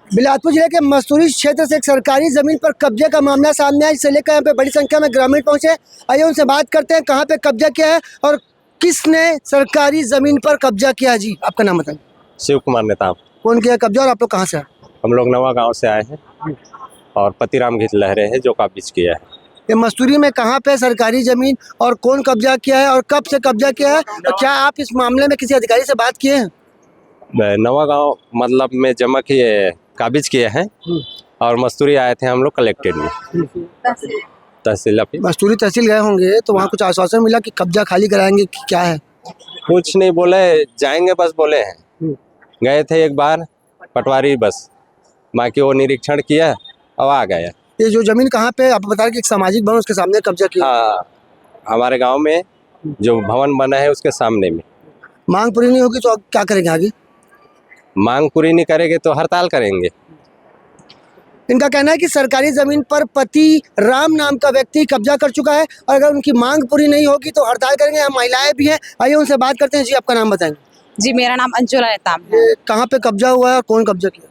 बिलासपुर जिले के मस्तूरी क्षेत्र से एक सरकारी जमीन पर कब्जे का मामला सामने आया, जिसे लेकर यहाँ पे बड़ी संख्या में ग्रामीण पहुंचे। आइए उनसे बात करते हैं कहाँ पे कब्जा किया है और किसने सरकारी जमीन पर कब्जा किया है। जी आपका नाम बताएं। शिव कुमार नेताम। कौन किया कब्जा और आप लोग कहाँ से हैं? हम लोग नवा गांव से आए हैं और पतिराम घित लहरे हैं जो काबिज किया है। ये मस्तूरी में कहाँ पे सरकारी जमीन और कौन कब्जा किया है और कब से कब्जा किया है, और क्या आप इस मामले में किसी अधिकारी से बात किए हैं? नवा गांव मतलब में जमा किए काबिज किए हैं और मस्तूरी आए थे हम लोग कलेक्टेड में तहसील ऑफिस। मस्तूरी तहसील गए होंगे तो वहाँ कुछ आश्वासन मिला कि कब्जा खाली कराएंगे कि क्या है? कुछ नहीं बोले, जाएंगे बस बोले हैं। गए थे एक बार पटवारी बस, बाकी वो निरीक्षण किया और आ गया। ये जो जमीन कहाँ पे आप बता रहे कि एक सामाजिक भवन उसके सामने कब्जा किया? हाँ, हमारे गांव में जो भवन बना है उसके सामने में। मांग पूरी नहीं होगी तो आप क्या करेंगे आगे? मांग पूरी नहीं करेंगे तो हड़ताल करेंगे। इनका कहना है कि सरकारी जमीन पर पति राम नाम का व्यक्ति कब्जा कर चुका है और अगर उनकी मांग पूरी नहीं होगी तो हड़ताल करेंगे। यहाँ महिलाएं भी हैं, आइए उनसे बात करते हैं। जी आपका नाम बताएंगे। जी मेरा नाम अंजुला नेताम है। ये कहाँ पे कब्जा हुआ है और कौन कब्जा किया?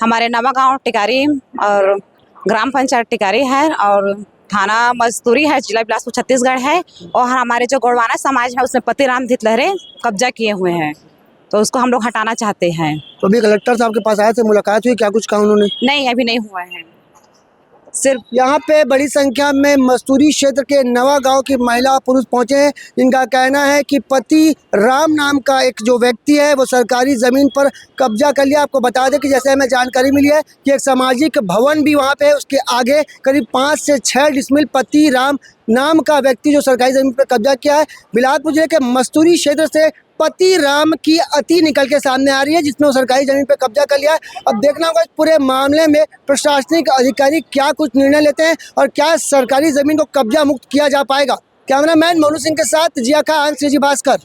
हमारे नवा गांव टिकारी और ग्राम पंचायत टिकारी है और थाना मस्तूरी है, जिला बिलासपुर छत्तीसगढ़ है। और हमारे जो गोड़वाना समाज है उसमें पतिराम घित लहरे कब्जा किए हुए हैं, तो उसको हम लोग हटाना चाहते हैं। तो अभी कलेक्टर साहब के पास आए थे, मुलाकात हुई, क्या कुछ कहा उन्होंने? नहीं, अभी नहीं हुआ है। सिर्फ यहाँ पे बड़ी संख्या में मस्तूरी क्षेत्र के नवा गांव की महिला और पुरुष पहुंचे हैं, जिनका कहना है कि पति राम नाम का एक जो व्यक्ति है वो सरकारी ज़मीन पर कब्जा कर लिया। आपको बता दें कि जैसे हमें जानकारी मिली है कि एक सामाजिक भवन भी वहाँ पे है, उसके आगे करीब 5 से 6 डिसमिल पति राम नाम का व्यक्ति जो सरकारी ज़मीन पर कब्जा किया है। बिलासपुर जिले के मस्तूरी क्षेत्र से पति राम की अति निकल के सामने आ रही है, जिसमें वो सरकारी जमीन पर कब्जा कर लिया है। अब देखना होगा इस पूरे मामले में प्रशासनिक अधिकारी क्या कुछ निर्णय लेते हैं और क्या सरकारी जमीन को कब्जा मुक्त किया जा पाएगा। कैमरामैन मोनू सिंह के साथ जिया खान, श्रीजी भास्कर।